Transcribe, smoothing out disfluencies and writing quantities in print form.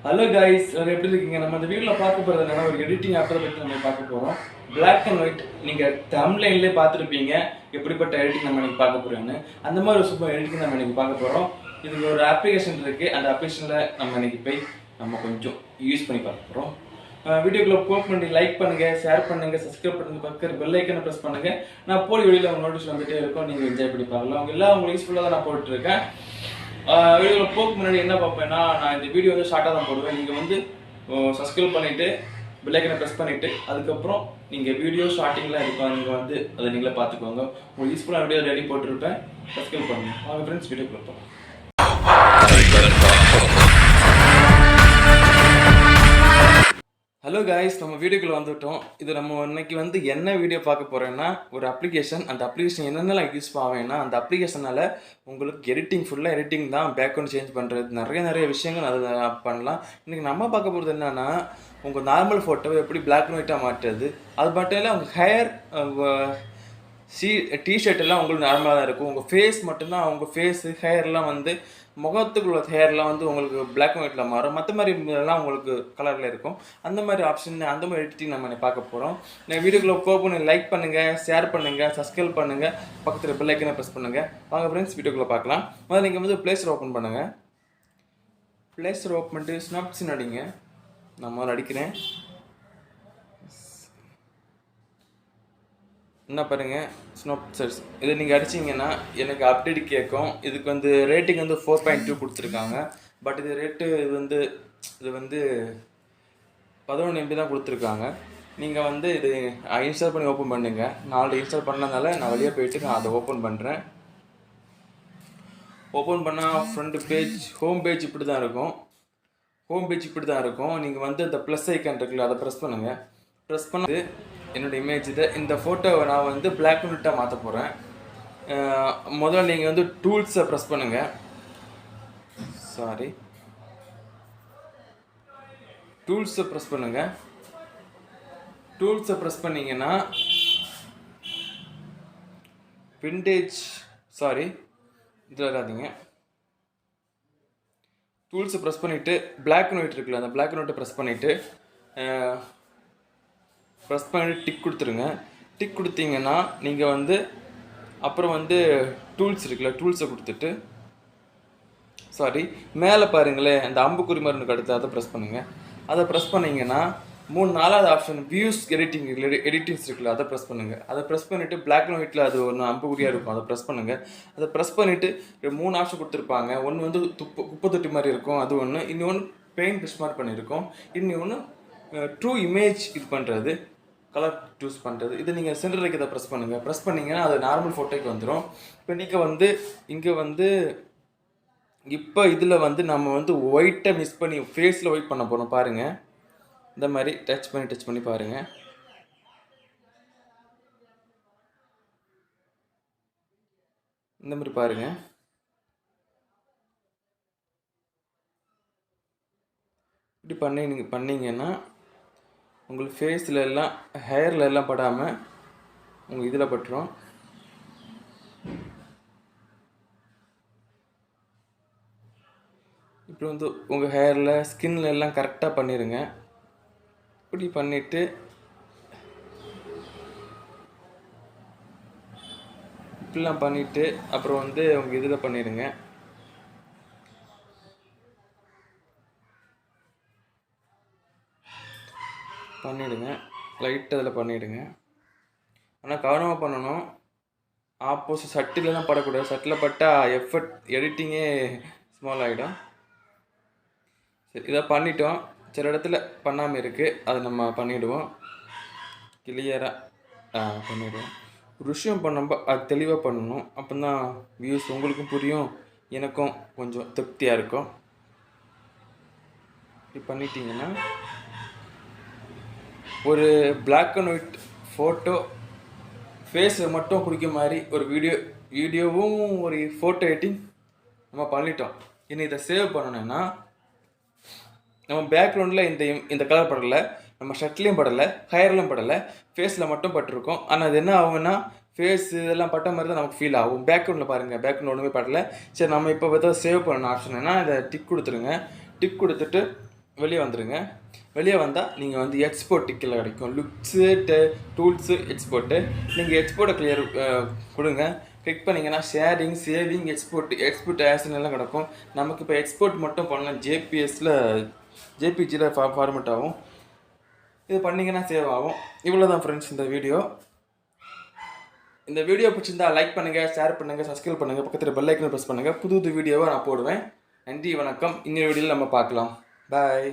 Hello guys, எப்படி இருக்கீங்க? நம்ம இந்த வீடியோவில் பார்க்க போகிறது என்னன்னா, ஒரு எடிட்டிங் ஆப்பை பற்றி நம்ம பார்க்க போகிறோம். பிளாக் அண்ட் ஒயிட் நீங்கள் தம்ப்லைன்லேயே பார்த்துருப்பீங்க எப்படிப்பட்ட எடிட்டிங் நம்ம இன்னைக்கு பார்க்க போகிறோம்னு. அந்த மாதிரி ஒரு சூப்பர் எடிட்டிங் நம்ம இன்னைக்கு பார்க்க போகிறோம். இதுக்கு ஒரு அப்ளிகேஷன் இருக்குது. அந்த அப்ளிகேஷனில் நம்ம இன்னைக்கு போய் நம்ம கொஞ்சம் யூஸ் பண்ணி பார்க்க போகிறோம். வீடியோக்குள்ள போஸ்ட் பண்ணி லைக் பண்ணுங்கள், ஷேர் பண்ணுங்கள், சப்ஸ்கிரைப் பண்ணுங்கள், பக்கத்தில் பெல் ஐக்கனை ப்ரெஸ் பண்ணுங்கள். நான் போய் வெளியில் அவங்க நோட்டீஸ் வந்துகிட்டே இருக்கோம், நீங்கள் என்ஜாய் பண்ணி பார்க்கலாம். அவங்க எல்லாம் உங்களுக்கு யூஸ்ஃபுல்லாக தான் நான் போட்டுருக்கேன். வீடியோவில் போக்கு முன்னாடி என்ன பார்ப்பேன்னா, நான் இந்த வீடியோ வந்து ஷார்ட்டாக தான் போடுவேன். நீங்கள் வந்து சப்ஸ்கிரைப் பண்ணிவிட்டு பெல்லைக்கனை ப்ரெஸ் பண்ணிவிட்டு அதுக்கப்புறம் நீங்கள் வீடியோ ஸ்டார்டிங்கில் இருக்கும், நீங்கள் வந்து அதை நீங்களே பார்த்துக்கோங்க. உங்களுக்கு யூஸ்ஃபுல்லான வீடியோ ரெடி போட்டிருப்பேன். சப்ஸ்கிரைப் பண்ணுங்கள். அவங்க ஃப்ரெண்ட்ஸ் வீடியோ கொடுப்போம். ஹலோ கைஸ், நம்ம வீடியோக்குள்ள வந்துவிட்டோம். இது நம்ம இன்னைக்கு வந்து என்ன வீடியோ பார்க்க போகிறேன்னா, ஒரு அப்ளிகேஷன். அந்த அப்ளிகேஷன் என்னென்னலாம் யூஸ் ஆவேன்னா, அந்த அப்ளிகேஷனால் உங்களுக்கு எடிட்டிங் ஃபுல்லாக எடிட்டிங் தான், பேக்ரவுண்ட் சேஞ்ச் பண்ணுறது, நிறைய விஷயங்கள் அதை பண்ணலாம். இன்றைக்கி நம்ம பார்க்க போகிறது என்னென்னா, உங்கள் நார்மல் ஃபோட்டோவை எப்படி பிளாக் அண்ட் ஒயிட்டாக மாற்றுறது. அது மட்டும் இல்லை, உங்கள் ஹேர் டிஷர்ட் எல்லாம் உங்களுக்கு நார்மலாக தான் இருக்கும். உங்கள் ஃபேஸ் மட்டும்தான், உங்கள் ஃபேஸு ஹேர்லாம் வந்து முகத்துக்குள்ள ஹேர்லாம் வந்து உங்களுக்கு பிளாக் அண்ட் ஒயிட்டில் மாறும். மற்ற மாதிரி எல்லாம் உங்களுக்கு கலரில் இருக்கும். அந்த மாதிரி ஆப்ஷன், அந்த மாதிரி எடிட்டிங் நம்ம பார்க்க போகிறோம். நீங்கள் வீடியோக்குள்ளே போக லைக் பண்ணுங்கள், ஷேர் பண்ணுங்கள், சப்ஸ்கிரைப் பண்ணுங்கள், பக்கத்தில் பெல் ஐக்கனை ப்ரெஸ் பண்ணுங்கள். வாங்க ஃப்ரெண்ட்ஸ், வீடியோக்குள்ளே பார்க்கலாம். முதல்ல நீங்கள் வந்து ப்ளே ஸ்டோர் ஓப்பன் பண்ணுங்கள். ப்ளே ஸ்டோர் ஓப்பன் பண்ணிட்டு ஸ்னாப்சின் அடிங்க. நான் முதல்ல அடிக்கிறேன். என்ன பாருங்கள், ஸ்னாப்செட்ஸ். இதை நீங்கள் அடிச்சிங்கன்னா எனக்கு அப்டேட் கேட்கும். இதுக்கு வந்து ரேட்டிங் வந்து 4.2 கொடுத்துருக்காங்க. பட் இது ரேட்டு இது வந்து 11 MB தான் கொடுத்துருக்காங்க. நீங்கள் வந்து இது இன்ஸ்டால் பண்ணி ஓப்பன் பண்ணுங்க. நான் ஆல்ரெடி இன்ஸ்டால் பண்ணதுனால நான் வெளியே போயிட்டு நான் அதை ஓப்பன் பண்ணுறேன். ஓப்பன் பண்ணால் ஃப்ரண்ட் பேஜ், ஹோம் பேஜ் இப்படி தான் இருக்கும். நீங்கள் வந்து இந்த ப்ளஸ் ஐக்கான் இருக்குல்ல, அதை ப்ரெஸ் பண்ணுங்கள். ப்ரெஸ் பண்ணது என்னோடய இமேஜ் இதை, இந்த ஃபோட்டோவை நான் வந்து பிளாக் அண்ட் ஒயிட்டாக மாற்ற போகிறேன். முதல்ல நீங்கள் வந்து டூல்ஸை ப்ரெஸ் பண்ணுங்கள். டூல்ஸை ப்ரெஸ் பண்ணிங்கன்னா விண்டேஜ் இதில் வராதிங்க. டூல்ஸை ப்ரெஸ் பண்ணிவிட்டு பிளாக் அண்ட் ஒயிட் இருக்குல்ல, அந்த பிளாக் அண்ட் ஒயிட்டை ப்ரெஸ் பண்ணிவிட்டு டிக் கொடுத்துருங்க. டிக் கொடுத்தீங்கன்னா நீங்கள் வந்து அப்புறம் வந்து டூல்ஸ் இருக்குல்ல, டூல்ஸை கொடுத்துட்டு மேலே பாருங்களேன், அந்த அம்புக்குறி மருந்து அடுத்து அதை ப்ரெஸ் பண்ணுங்கள். அதை ப்ரெஸ் பண்ணிங்கன்னா 4வது ஆப்ஷன் வியூஸ் எடிட்டிங்ஸ் இருக்குல்ல, அதை ப்ரெஸ் பண்ணுங்கள். அதை ப்ரெஸ் பண்ணிவிட்டு பிளாக் அண்ட் ஒயிட்டில் அது ஒன்று அம்புக்குறியாக இருக்கும், அதை ப்ரெஸ் பண்ணுங்கள். அதை ப்ரெஸ் பண்ணிவிட்டு 3 ஆப்ஷன் கொடுத்துருப்பாங்க. ஒன்று வந்து குப்பை தொட்டி மாதிரி இருக்கும், அது ஒன்று. இன்னொன்று பெயிண்ட் ஸ்மார்ட் பண்ணியிருக்கோம். இன்னொன்று ட்ரூ இமேஜ் இது பண்ணுறது, கலர் சூஸ் பண்ணுறது. இது நீங்கள் சென்டர் வைக்கிறத ப்ரெஸ் பண்ணுங்கள். ப்ரெஸ் பண்ணிங்கன்னா அது நார்மல் ஃபோட்டோக்கு வந்துடும். இப்போ நீங்கள் வந்து இங்கே வந்து இப்போ இதில் வந்து நம்ம வந்து ஒயிட்டை மிஸ் பண்ணி ஃபேஸில் ஒயிட் பண்ண போகிறோம். பாருங்கள், இந்த மாதிரி டச் பண்ணி பாருங்கள். இந்த மாதிரி பாருங்கள். இப்படி பண்ணீங்கன்னா உங்களுக்கு ஃபேஸில் எல்லாம் ஹேரில் எல்லாம் படாமல் உங்கள் இதில் பட்டுரும். இப்படி வந்து உங்கள் ஹேரில் ஸ்கின்ல எல்லாம் கரெக்டாக பண்ணிடுங்க. இப்படி பண்ணிவிட்டு இப்படிலாம் பண்ணிவிட்டு அப்புறம் வந்து உங்கள் இதில் பண்ணிடுங்க. லைட்டாக அதில் பண்ணிவிடுங்க. ஆனால் கவனமாக பண்ணணும். ஆப்போசிட் சட்டிலெலாம் படக்கூடாது. சட்டில் பட்டால் எடிட்டிங்கே ஸ்மால் ஆகிடும். சரி, இதை பண்ணிட்டோம். சில இடத்துல பண்ணாமல் இருக்குது, அதை நம்ம பண்ணிவிடுவோம். கிளியராக பண்ணிவிடுவோம். ஒரு விஷயம் பண்ணும்போது அது தெளிவாக பண்ணணும். அப்போ தான் வியூஸ் உங்களுக்கும் புரியும், எனக்கும் கொஞ்சம் திருப்தியாக இருக்கும். இப்படி பண்ணிட்டீங்கன்னா ஒரு பிளாக் அண்ட் ஒயிட் ஃபோட்டோ ஃபேஸை மட்டும் குடிக்க மாதிரி ஒரு வீடியோவும் ஒரு ஃபோட்டோ எடிட்டிங் நம்ம பண்ணிட்டோம். இனி இதை சேவ் பண்ணணுன்னா நம்ம பேக்ரவுண்டில் இந்த கலர் படலை, நம்ம ஷர்ட்லேயும் படலை, ஹேர்லையும் படலை, ஃபேஸில் மட்டும் பட்டிருக்கோம். ஆனால் அது என்ன ஆகும்னா ஃபேஸ் இதெல்லாம் பட்ட மாதிரி தான் நமக்கு ஃபீல் ஆகும். பேக்ரவுண்டில் பாருங்கள், பேக்ரவுண்ட் ஒன்றுமே படலை. சரி, நம்ம இப்போ சேவ் பண்ணணும் ஆப்ஷன்னா இதை டிக் கொடுத்துருங்க. டிக் கொடுத்துட்டு வெளியே வந்துடுங்க. வெளியே வந்தால் நீங்கள் வந்து எக்ஸ்போர்ட் டிக்கில் கிடைக்கும். Lux tools export. நீங்கள் எக்ஸ்போர்ட்டை கிளியர் கொடுங்க. கிளிக் பண்ணிங்கன்னா ஷேரிங், சேவிங், எக்ஸ்போர்ட் ஆஸ்ன்னு எல்லாம் கிடக்கும். நமக்கு இப்போ எக்ஸ்போர்ட் மட்டும் பண்ணலாம். ஜேபிஜியில் ஃபார்மெட் ஆகும். இது பண்ணிங்கன்னா சேவ் ஆகும். இவ்வளோ தான் ஃப்ரெண்ட்ஸ் இந்த வீடியோ. இந்த வீடியோ பிடிச்சிருந்தா லைக் பண்ணுங்கள், ஷேர் பண்ணுங்கள், சப்ஸ்கிரைப் பண்ணுங்கள், பக்கத்தில் பெல் ஐக்கனை ப்ரெஸ் பண்ணுங்கள். புது வீடியோவை நான் போடுவேன். நன்றி, வணக்கம். இன்னொரு வீடியோவில் நம்ம பார்க்கலாம். பாய்.